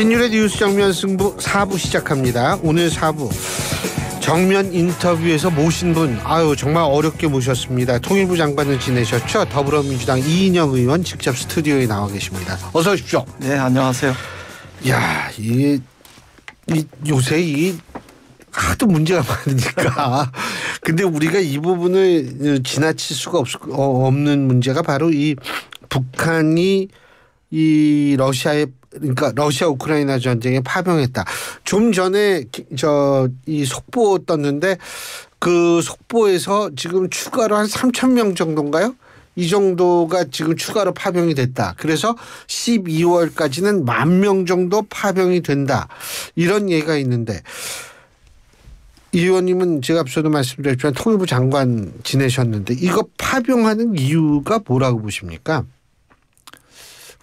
신율의 뉴스 정면 승부 4부 시작합니다. 오늘 4부 정면 인터뷰에서 모신 분 정말 어렵게 모셨습니다. 통일부 장관을 지내셨죠. 더불어민주당 이인영 의원 직접 스튜디오에 나와 계십니다. 어서 오십시오. 네, 안녕하세요. 야, 요새 하도 문제가 많으니까 근데 우리가 이 부분을 지나칠 수가 없는 문제가 바로 이 북한이 이 그러니까 러시아 우크라이나 전쟁에 파병했다. 좀 전에 이 속보 떴는데 그 속보에서 지금 추가로 한 3,000명 정도인가요? 이 정도가 지금 추가로 파병이 됐다. 그래서 12월까지는 10,000명 정도 파병이 된다. 이런 얘기가 있는데 이 의원님은 제가 앞서도 말씀드렸지만 통일부 장관 지내셨는데 이거 파병하는 이유가 뭐라고 보십니까?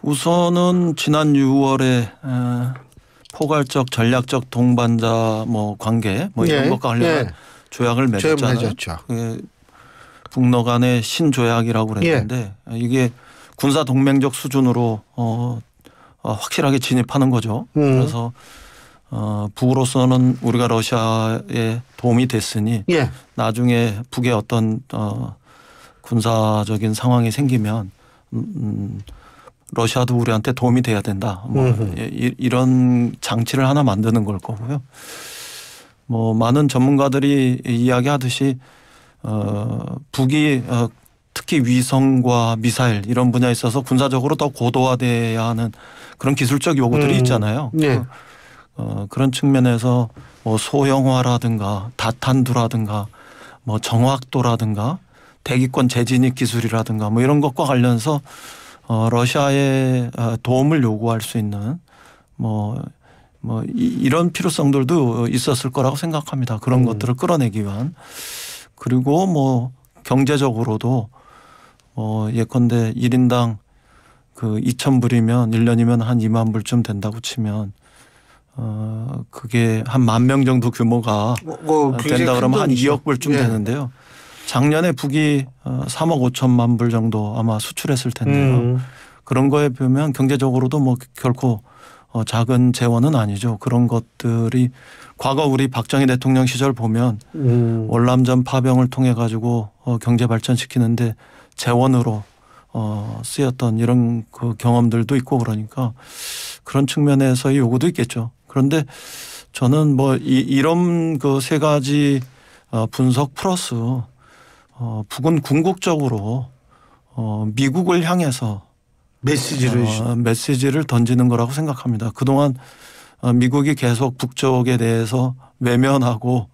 우선은 지난 6월에 포괄적 전략적 동반자 관계 이런 것과 관련한 조약을 맺었잖아요. 북러 간의 신조약이라고 그랬는데 이게 군사 동맹적 수준으로 확실하게 진입하는 거죠. 그래서 북으로서는 우리가 러시아에 도움이 됐으니 나중에 북의 어떤 군사적인 상황이 생기면 러시아도 우리한테 도움이 돼야 된다. 이런 장치를 하나 만드는 걸 거고요. 많은 전문가들이 이야기하듯이 북이 특히 위성과 미사일 이런 분야에 있어서 군사적으로 더 고도화돼야 하는 그런 기술적 요구들이 있잖아요. 그런 측면에서 소형화라든가 다탄두라든가 정확도라든가 대기권 재진입 기술이라든가 이런 것과 관련해서 러시아의 도움을 요구할 수 있는 이런 필요성들도 있었을 거라고 생각합니다. 그런 것들을 끌어내기 위한. 그리고 경제적으로도 예컨대 1인당 2,000불이면 1년이면 한 2만 불쯤 된다고 치면 그게 한 10,000명 정도 규모가 된다 그러면 한 2억 불쯤 되는데요. 작년에 북이 3억 5천만 불 정도 아마 수출했을 텐데요. 그런 거에 보면 경제적으로도 결코 작은 재원은 아니죠. 그런 것들이 과거 우리 박정희 대통령 시절 보면 월남전 파병을 통해 가지고 경제 발전시키는데 재원으로 쓰였던 이런 그 경험들도 있고 그러니까 그런 측면에서의 요구도 있겠죠. 그런데 저는 이런 그 세 가지 분석 플러스 북은 궁극적으로 미국을 향해서 메시지를 던지는 거라고 생각합니다. 그동안 미국이 계속 북쪽에 대해서 외면하고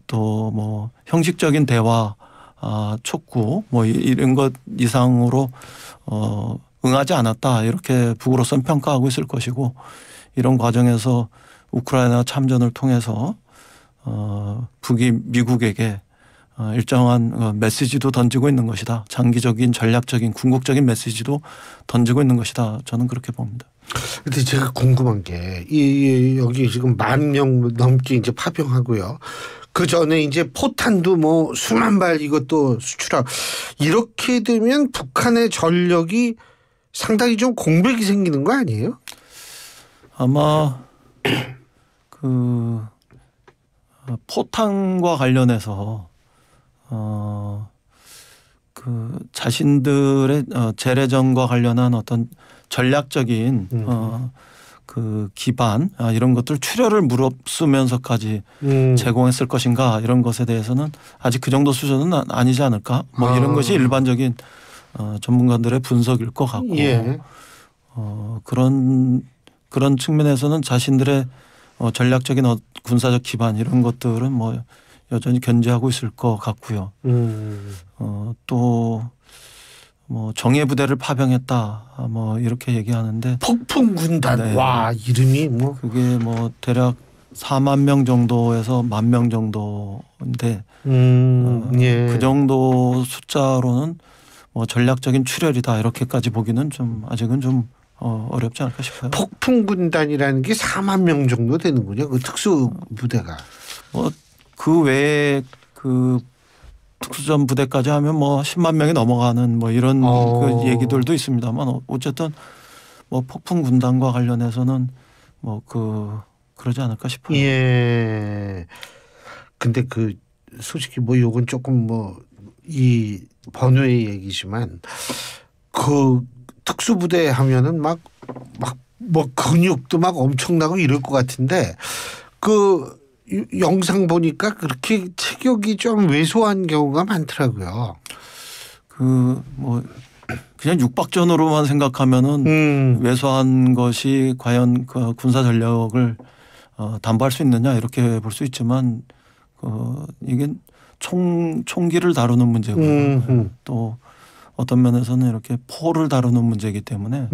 또 형식적인 대화 촉구 이런 것 이상으로 응하지 않았다 이렇게 북으로서는 평가하고 있을 것이고 이런 과정에서 우크라이나 참전을 통해서 북이 미국에게 일정한 메시지도 던지고 있는 것이다. 장기적인 전략적인 궁극적인 메시지도 던지고 있는 것이다. 저는 그렇게 봅니다. 근데 제가 궁금한 게 여기 지금 10,000명 넘게 이제 파병하고요. 그 전에 이제 포탄도 수만 발 이것도 수출하고 이렇게 되면 북한의 전력이 상당히 좀 공백이 생기는 거 아니에요? 아마 그 포탄과 관련해서 그 자신들의 재래전과 관련한 어떤 전략적인 그 기반 이런 것들 출혈을 무릅쓰면서까지 제공했을 것인가 이런 것에 대해서는 아직 그 정도 수준은 아니지 않을까 이런 것이 일반적인 전문가들의 분석일 것 같고 그런 측면에서는 자신들의 전략적인 군사적 기반 이런 것들은 여전히 견제하고 있을 것 같고요. 또 정예 부대를 파병했다 이렇게 얘기하는데 폭풍 군단 와 이름이 그게 대략 4만 명 정도에서 10,000명 정도인데 그 정도 숫자로는 전략적인 출혈이다 이렇게까지 보기는 좀 아직은 좀 어렵지 않을까 싶어요. 폭풍 군단이라는 게 4만 명 정도 되는군요. 그 특수 부대가. 그 외에 그 특수전 부대까지 하면 10만 명이 넘어가는 이런 그 얘기들도 있습니다만 어쨌든 폭풍 군단과 관련해서는 그러지 않을까 싶어요. 예. 근데 솔직히 요건 조금 이 번외의 얘기지만 특수부대 하면은 막 근육도 막 엄청나고 이럴 것 같은데 영상 보니까 그렇게 체격이 좀 왜소한 경우가 많더라고요. 그냥 육박전으로만 생각하면은 왜소한 것이 과연 그 군사 전력을 담보할 수 있느냐 이렇게 볼 수 있지만 이게 총기를 다루는 문제고 또 어떤 면에서는 이렇게 포를 다루는 문제이기 때문에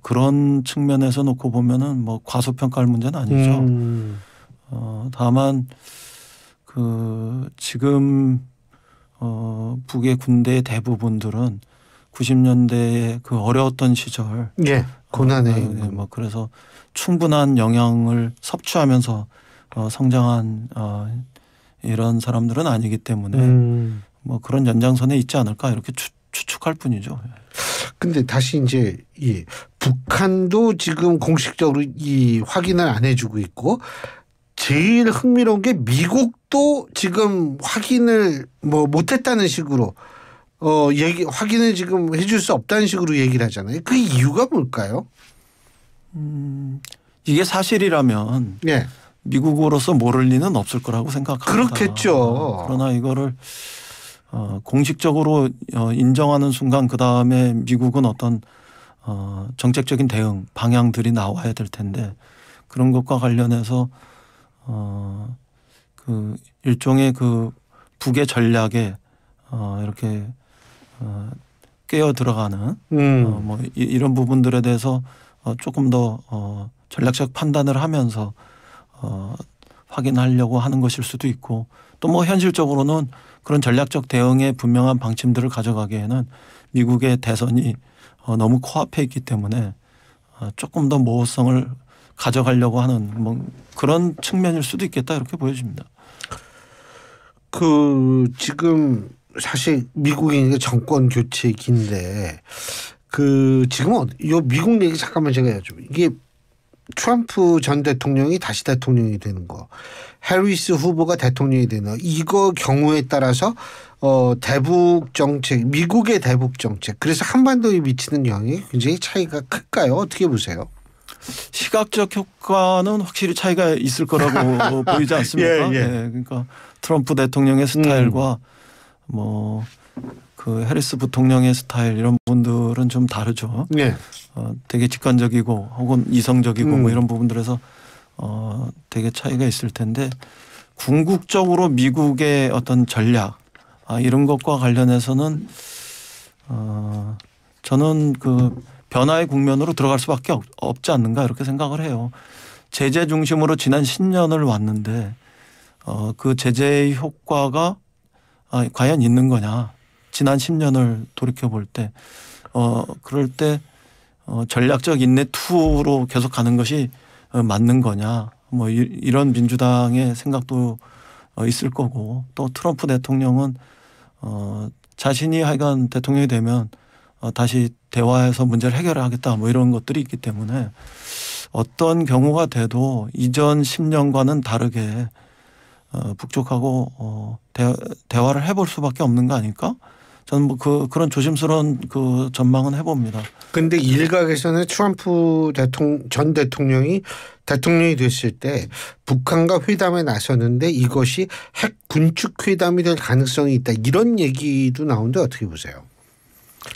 그런 측면에서 놓고 보면은 과소평가할 문제는 아니죠. 다만 지금 북의 군대의 대부분들은 90년대에 어려웠던 시절, 고난의 그래서 충분한 영양을 섭취하면서 성장한 이런 사람들은 아니기 때문에 그런 연장선에 있지 않을까 이렇게 추측할 뿐이죠. 근데 다시 이제 북한도 지금 공식적으로 확인을 안 해주고 있고 제일 흥미로운 게 미국도 지금 확인을 못했다는 식으로 확인을 지금 해줄 수 없다는 식으로 얘기를 하잖아요. 그 이유가 뭘까요? 이게 사실이라면 미국으로서 모를 리는 없을 거라고 생각합니다. 그렇겠죠. 그러나 이거를 공식적으로 인정하는 순간 그 다음에 미국은 어떤 정책적인 대응 방향들이 나와야 될 텐데 그런 것과 관련해서 일종의 북의 전략에 이렇게 깨어 들어가는 이런 부분들에 대해서 조금 더 전략적 판단을 하면서 확인하려고 하는 것일 수도 있고 또 현실적으로는 그런 전략적 대응에 분명한 방침들을 가져가기에는 미국의 대선이 너무 코앞에 있기 때문에 조금 더 모호성을 가져가려고 하는 그런 측면일 수도 있겠다 이렇게 보여집니다. 지금 사실 미국이 정권 교체기인데 지금 미국 얘기 잠깐만 제가 여쭤볼게요. 이게 트럼프 전 대통령이 다시 대통령이 되는 거, 해리스 후보가 대통령이 되는 이거 경우에 따라서 대북 정책, 미국의 대북 정책, 그래서 한반도에 미치는 영향이 굉장히 차이가 클까요? 어떻게 보세요? 시각적 효과는 확실히 차이가 있을 거라고 보이지 않습니까? 예. 그러니까 트럼프 대통령의 스타일과 해리스 부통령의 스타일 이런 부분들은 좀 다르죠. 되게 직관적이고 혹은 이성적이고 이런 부분들에서 되게 차이가 있을 텐데 궁극적으로 미국의 어떤 전략 이런 것과 관련해서는 저는 변화의 국면으로 들어갈 수밖에 없지 않는가 이렇게 생각을 해요. 제재 중심으로 지난 10년을 왔는데 그 제재의 효과가 과연 있는 거냐. 지난 10년을 돌이켜볼 때 그럴 때 전략적 인내 투로 계속 가는 것이 맞는 거냐. 이런 민주당의 생각도 있을 거고 또 트럼프 대통령은 자신이 하여간 대통령이 되면 다시 대화해서 문제를 해결하겠다 이런 것들이 있기 때문에 어떤 경우가 돼도 이전 10년과는 다르게 북쪽하고 대화를 해볼 수밖에 없는 거 아닐까? 저는 그런 조심스러운 전망은 해봅니다. 그런데 일각에서는 트럼프 전 대통령이 됐을 때 북한과 회담에 나섰는데 이것이 핵 군축 회담이 될 가능성이 있다 이런 얘기도 나오는데 어떻게 보세요?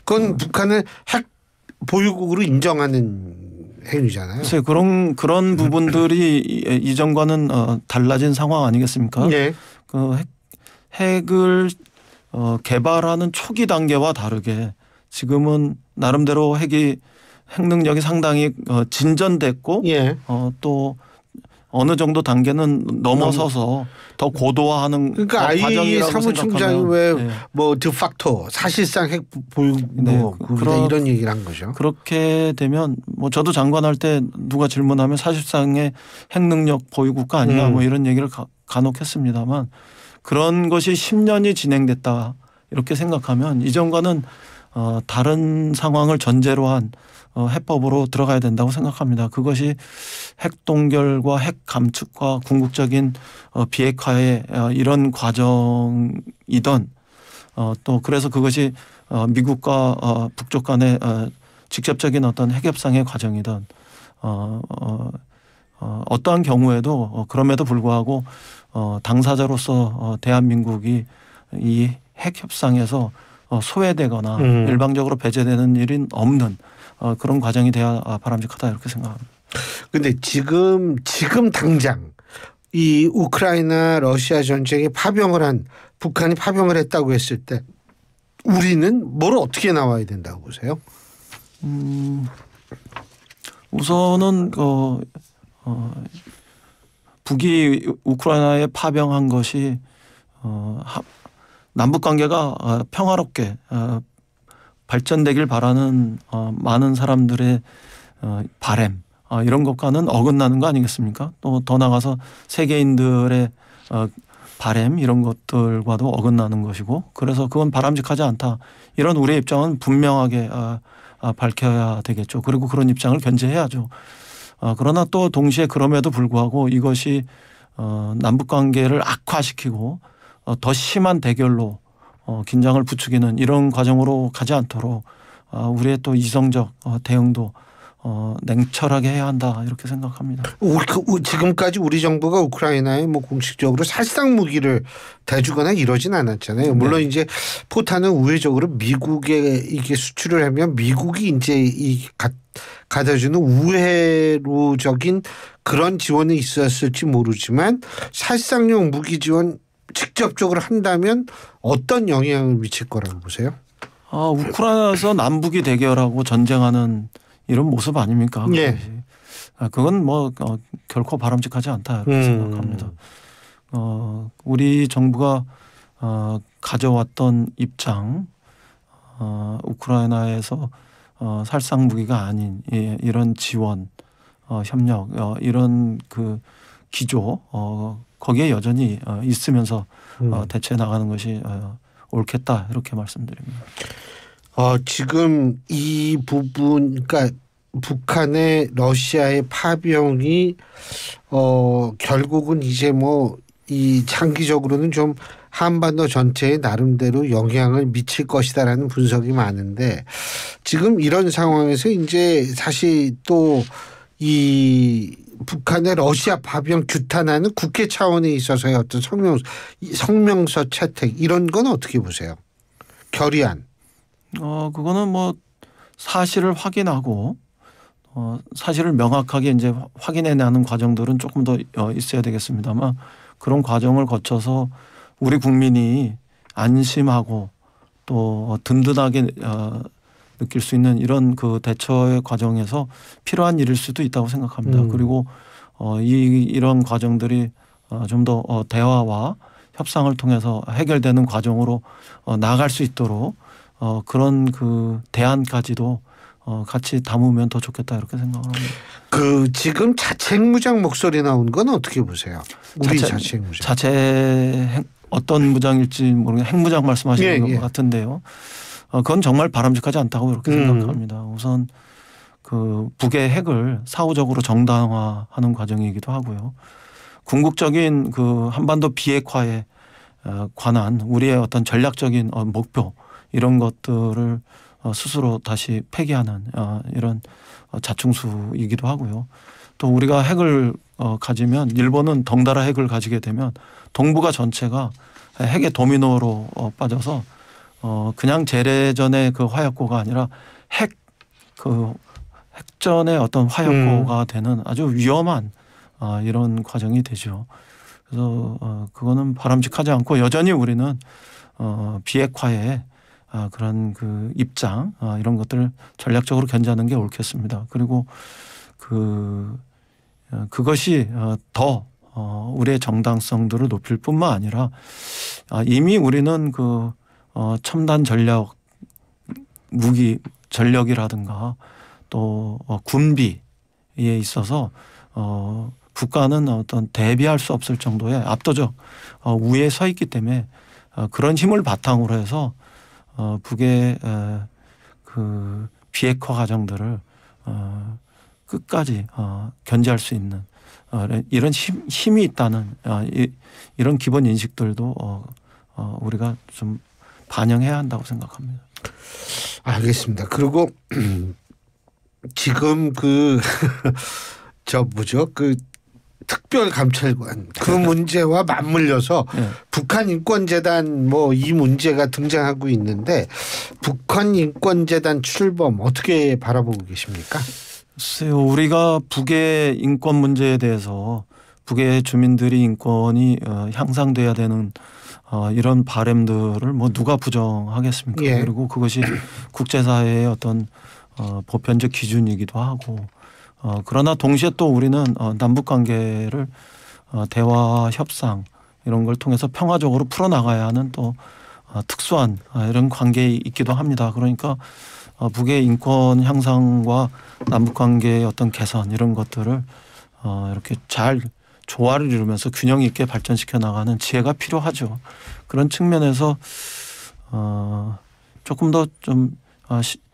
그건 북한을 핵 보유국으로 인정하는 행위잖아요. 글쎄요. 그런 부분들이 이전과는 달라진 상황 아니겠습니까? 핵을 개발하는 초기 단계와 다르게 지금은 나름대로 핵 능력이 상당히 진전됐고 또 어느 정도 단계는 넘어서서 더 고도화하는 그러니까 과정이라고 사무총장이 드facto 사실상 핵 보유국이다 이런 얘기를 한 거죠. 그렇게 되면 저도 장관할 때 누가 질문하면 사실상의 핵 능력 보유국가 아니냐 이런 얘기를 간혹 했습니다만 그런 것이 10년이 진행됐다 이렇게 생각하면 이전과는 다른 상황을 전제로 한 해법으로 들어가야 된다고 생각합니다. 그것이 핵 동결과 핵 감축과 궁극적인 비핵화의 이런 과정이던 또 그래서 그것이 미국과 북쪽 간의 직접적인 어떤 핵 협상의 과정이던 어떠한 경우에도 그럼에도 불구하고 당사자로서 대한민국이 이 핵 협상에서 소외되거나 일방적으로 배제되는 일은 없는 그런 과정이 돼야 바람직하다 이렇게 생각합니다. 그런데 지금 당장 이 우크라이나 러시아 전쟁에 북한이 파병을 했다고 했을 때 우리는 뭘 어떻게 나와야 된다고 보세요? 우선은 북이 우크라이나에 파병한 것이 남북 관계가 평화롭게 발전되길 바라는 많은 사람들의 바람 이런 것과는 어긋나는 거 아니겠습니까? 또 더 나가서 세계인들의 바람 이런 것들과도 어긋나는 것이고 그래서 그건 바람직하지 않다. 이런 우리의 입장은 분명하게 밝혀야 되겠죠. 그리고 그런 입장을 견제해야죠. 그러나 또 동시에 그럼에도 불구하고 이것이 남북 관계를 악화시키고 더 심한 대결로 긴장을 부추기는 이런 과정으로 가지 않도록 우리의 또 이성적 대응도 냉철하게 해야 한다 이렇게 생각합니다. 지금까지 우리 정부가 우크라이나에 뭐 공식적으로 살상 무기를 대주거나 이러진 않았잖아요. 물론 네. 이제 포탄은 우회적으로 미국에 이게 수출을 하면 미국이 이제 갖다 주는 우회로적인 그런 지원이 있었을지 모르지만 살상용 무기 지원 직접적으로 한다면 어떤 영향을 미칠 거라고 보세요? 우크라이나에서 남북이 대결하고 전쟁하는 이런 모습 아닙니까? 예. 그건 뭐 결코 바람직하지 않다 이렇게 생각합니다. 우리 정부가 가져왔던 입장, 우크라이나에서 살상 무기가 아닌 이런 지원, 협력, 이런 그 기조 거기에 여전히 있으면서 대처해 나가는 것이 옳겠다 이렇게 말씀드립니다. 지금 이 부분 그러니까 북한의 러시아의 파병이 결국은 이제 뭐 이 장기적으로는 좀 한반도 전체에 나름대로 영향을 미칠 것이다라는 분석이 많은데 지금 이런 상황에서 이제 사실 또 이 북한의 러시아 파병 규탄하는 국회 차원에 있어서의 어떤 성명서 채택 이런 건 어떻게 보세요? 결의안. 그거는 뭐 사실을 확인하고 사실을 명확하게 이제 확인해내는 과정들은 조금 더 있어야 되겠습니다만 그런 과정을 거쳐서 우리 국민이 안심하고 또 든든하게 느낄 수 있는 이런 그 대처의 과정에서 필요한 일일 수도 있다고 생각합니다. 그리고 이런 과정들이 좀 더 대화와 협상을 통해서 해결되는 과정으로 나아갈 수 있도록 그런 그 대안까지도 같이 담으면 더 좋겠다 이렇게 생각을 합니다. 그 지금 자체 핵무장 목소리 나온 건 어떻게 보세요? 우리 자체 핵무장. 어떤 무장일지 모르겠는데 핵무장 말씀하시는 것 같은데요. 그건 정말 바람직하지 않다고 이렇게 생각합니다. 우선 그 북의 핵을 사후적으로 정당화하는 과정이기도 하고요. 궁극적인 그 한반도 비핵화에 관한 우리의 어떤 전략적인 목표 이런 것들을 스스로 다시 폐기하는 이런 자충수이기도 하고요. 또 우리가 핵을 가지면 일본은 덩달아 핵을 가지게 되면 동북아 전체가 핵의 도미노로 빠져서 그냥 재래전의 그 화약고가 아니라 핵전의 어떤 화약고가 되는 아주 위험한 이런 과정이 되죠. 그래서 그거는 바람직하지 않고 여전히 우리는 비핵화에 그런 그 입장 이런 것들을 전략적으로 견제하는 게 옳겠습니다. 그리고 그것이 더 우리의 정당성들을 높일 뿐만 아니라 이미 우리는 그 첨단 전력 무기 전력이라든가 또 군비에 있어서 북한은 어떤 대비할 수 없을 정도의 압도적 우위에 서 있기 때문에 그런 힘을 바탕으로 해서 북의 그 비핵화 과정들을 끝까지 견제할 수 있는 이런 힘이 있다는 이런 기본 인식들도 우리가 좀 반영해야 한다고 생각합니다. 알겠습니다. 그리고 지금 그 특별감찰관 그 문제와 맞물려서 네. 북한인권재단 뭐 이 문제가 등장하고 있는데 북한인권재단 출범 어떻게 바라보고 계십니까? 글쎄요. 우리가 북의 인권 문제에 대해서 북의 주민들이 인권이 향상돼야 되는 이런 바람들을 뭐 누가 부정하겠습니까? 예. 그리고 그것이 국제사회의 어떤 보편적 기준이기도 하고 그러나 동시에 또 우리는 남북관계를 대화 협상 이런 걸 통해서 평화적으로 풀어나가야 하는 또 특수한 이런 관계에 있기도 합니다. 그러니까 북의 인권 향상과 남북관계의 어떤 개선 이런 것들을 이렇게 잘 조화를 이루면서 균형 있게 발전시켜 나가는 지혜가 필요하죠. 그런 측면에서 조금 더 좀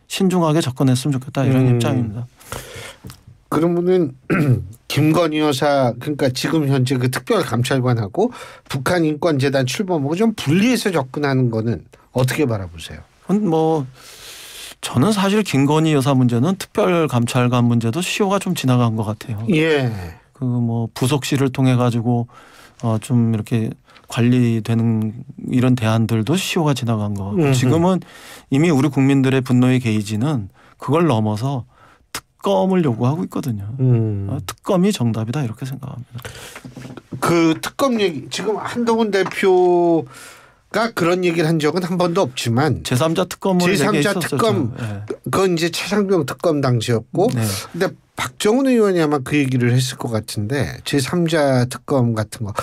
신중하게 접근했으면 좋겠다 이런 입장입니다. 그러면은 김건희 여사 그러니까 지금 현재 그 특별감찰관하고 북한인권재단 출범하고 좀 분리해서 접근하는 거는 어떻게 바라보세요? 뭐 저는 사실 김건희 여사 문제는 특별감찰관 문제도 시효가 좀 지나간 것 같아요. 예. 그 뭐 부속실을 통해 가지고 좀 이렇게 관리되는 이런 대안들도 시효가 지나간 것 같고 지금은 이미 우리 국민들의 분노의 게이지는 그걸 넘어서 특검을 요구하고 있거든요. 특검이 정답이다 이렇게 생각합니다. 그 특검 얘기 지금 한동훈 대표가 그런 얘기를 한 적은 한 번도 없지만 제3자 특검을 제3자 특검 네. 그건 이제 최상병 특검 당시였고 네. 근데 박정훈 의원이 아마 그 얘기를 했을 것 같은데 제3자 특검 같은 거.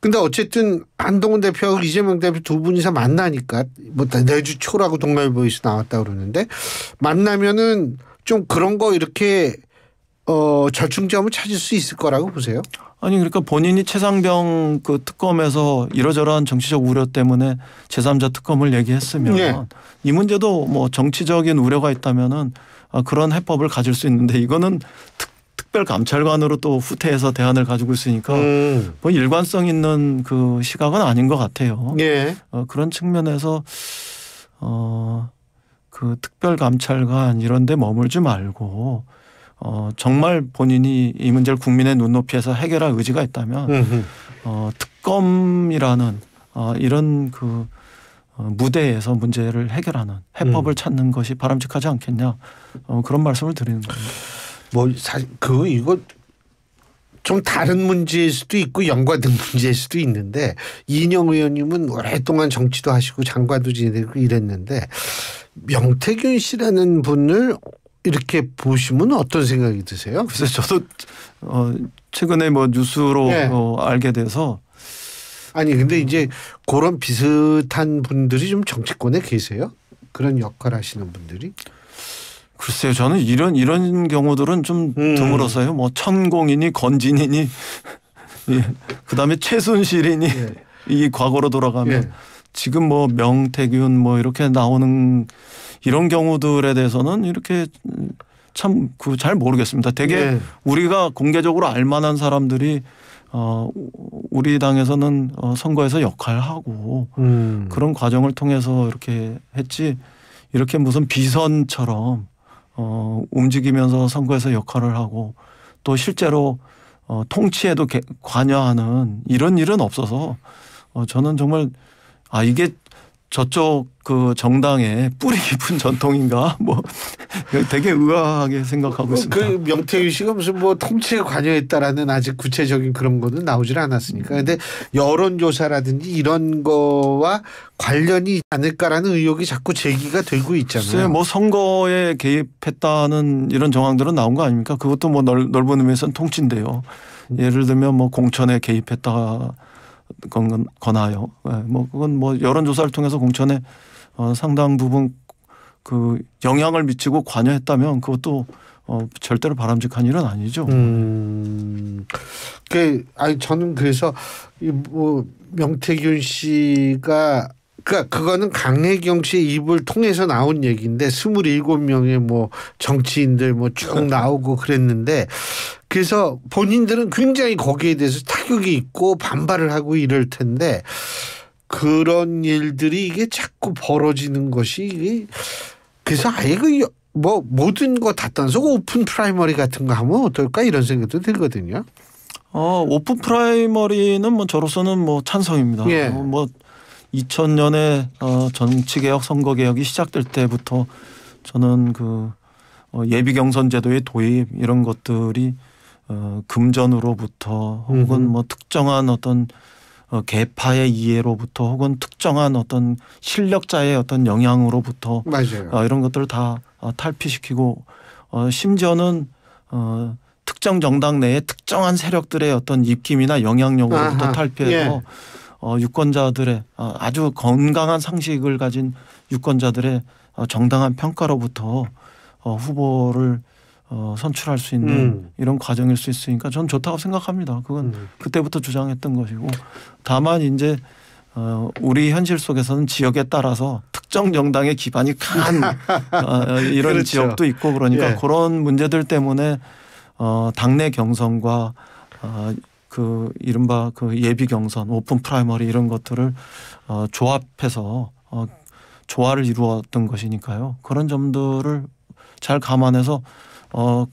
근데 어쨌든 한동훈 대표하고 이재명 대표 두 분이서 만나니까 뭐 내주 초라고 동아일보에서 나왔다 그러는데 만나면은 좀 그런 거 이렇게 절충점을 찾을 수 있을 거라고 보세요? 아니 그러니까 본인이 최상병 그 특검에서 이러저러한 정치적 우려 때문에 제3자 특검을 얘기했으면 네. 이 문제도 뭐 정치적인 우려가 있다면은 그런 해법을 가질 수 있는데 이거는 특별감찰관으로 또 후퇴해서 대안을 가지고 있으니까 뭐 일관성 있는 그 시각은 아닌 것 같아요. 네. 그런 측면에서 그 특별감찰관 이런 데 머물지 말고 정말 본인이 이 문제를 국민의 눈높이에서 해결할 의지가 있다면 특검이라는 이런 그 무대에서 문제를 해결하는 해법을 찾는 것이 바람직하지 않겠냐 그런 말씀을 드리는 겁니다. 뭐 사실 이거 좀 다른 문제일 수도 있고 연관된 문제일 수도 있는데 이인영 의원님은 오랫동안 정치도 하시고 장관도 지내고 이랬는데 명태균 씨라는 분을 이렇게 보시면 어떤 생각이 드세요? 그래서 저도 최근에 뭐 뉴스로 네. 알게 돼서 아니 근데 이제 그런 비슷한 분들이 좀 정치권에 계세요? 그런 역할 하시는 분들이? 글쎄요, 저는 이런 경우들은 좀 드물어서요. 뭐 천공이니 건진이니 예. 그다음에 최순실이니 예. 이 과거로 돌아가면 예. 지금 뭐 명태균 뭐 이렇게 나오는 이런 경우들에 대해서는 이렇게 참 잘 모르겠습니다. 되게 예. 우리가 공개적으로 알만한 사람들이 우리 당에서는 선거에서 역할하고 그런 과정을 통해서 이렇게 했지 이렇게 무슨 비선처럼 움직이면서 선거에서 역할을 하고 또 실제로 통치에도 관여하는 이런 일은 없어서 저는 정말 이게 저쪽 그 정당의 뿌리 깊은 전통인가 뭐 되게 의아하게 생각하고 있습니다. 그 명태균 씨가 무슨 뭐 통치에 관여했다라는 아직 구체적인 그런 거는 나오질 않았으니까. 근데 여론조사라든지 이런 거와 관련이 있지 않을까라는 의혹이 자꾸 제기가 되고 있잖아요. 글쎄 뭐 선거에 개입했다는 이런 정황들은 나온 거 아닙니까? 그것도 뭐 넓은 의미에서는 통치인데요. 예를 들면 뭐 공천에 개입했다. 거나요. 뭐 그건 뭐 여론조사를 통해서 공천에 상당 부분 그 영향을 미치고 관여했다면 그것도 절대로 바람직한 일은 아니죠. 저는 그래서 뭐 명태균 씨가 그러니까 그거는 강혜경 씨의 입을 통해서 나온 얘기인데 27명의 뭐 정치인들 뭐 쭉 나오고 그랬는데 그래서 본인들은 굉장히 거기에 대해서 타격이 있고 반발을 하고 이럴 텐데 그런 일들이 이게 자꾸 벌어지는 것이 이게 그래서 아예 그 뭐 모든 거 다 떠나서 오픈 프라이머리 같은 거 하면 어떨까 이런 생각도 들거든요. 오픈 프라이머리는 뭐 저로서는 뭐 찬성입니다. 예. 뭐 2000년에 정치개혁 선거개혁이 시작될 때부터 저는 그 예비 경선 제도의 도입 이런 것들이 금전으로부터 혹은 뭐 특정한 어떤 계파의 이해로부터 혹은 특정한 어떤 실력자의 어떤 영향으로부터 맞아요. 이런 것들을 다 탈피시키고 심지어는 특정 정당 내에 특정한 세력들의 어떤 입김이나 영향력으로부터 탈피해서 유권자들의 아주 건강한 상식을 가진 유권자들의 정당한 평가로부터 후보를 선출할 수 있는 이런 과정일 수 있으니까 저는 좋다고 생각합니다. 그건 그때부터 주장했던 것이고 다만 이제 우리 현실 속에서는 지역에 따라서 특정 정당의 기반이 강한 이런 그렇죠. 지역도 있고 그러니까 그런 문제들 때문에 당내 경선과 그 이른바 그 예비 경선, 오픈 프라이머리 이런 것들을 조합해서 조화를 이루었던 것이니까요. 그런 점들을 잘 감안해서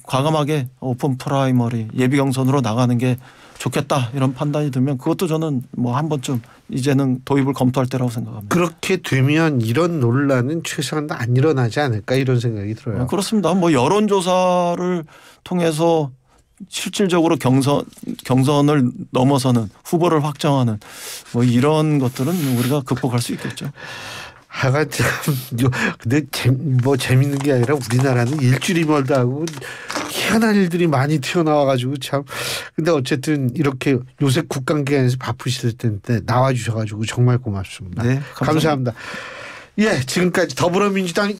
과감하게 오픈 프라이머리 예비 경선으로 나가는 게 좋겠다 이런 판단이 들면 그것도 저는 뭐 한 번쯤 이제는 도입을 검토할 때라고 생각합니다. 그렇게 되면 이런 논란은 최소한 안 일어나지 않을까 이런 생각이 들어요. 그렇습니다. 뭐 여론조사를 통해서 실질적으로 경선을 넘어서는 후보를 확정하는 뭐 이런 것들은 우리가 극복할 수 있겠죠. 하여간 참 근데 뭐 재밌는 게 아니라 우리나라는 일주일이 멀다 하고 희한한 일들이 많이 튀어나와가지고 참 근데 어쨌든 이렇게 요새 국감기간에서 바쁘실 텐데 나와주셔가지고 정말 고맙습니다. 네, 감사합니다. 예, 지금까지 더불어민주당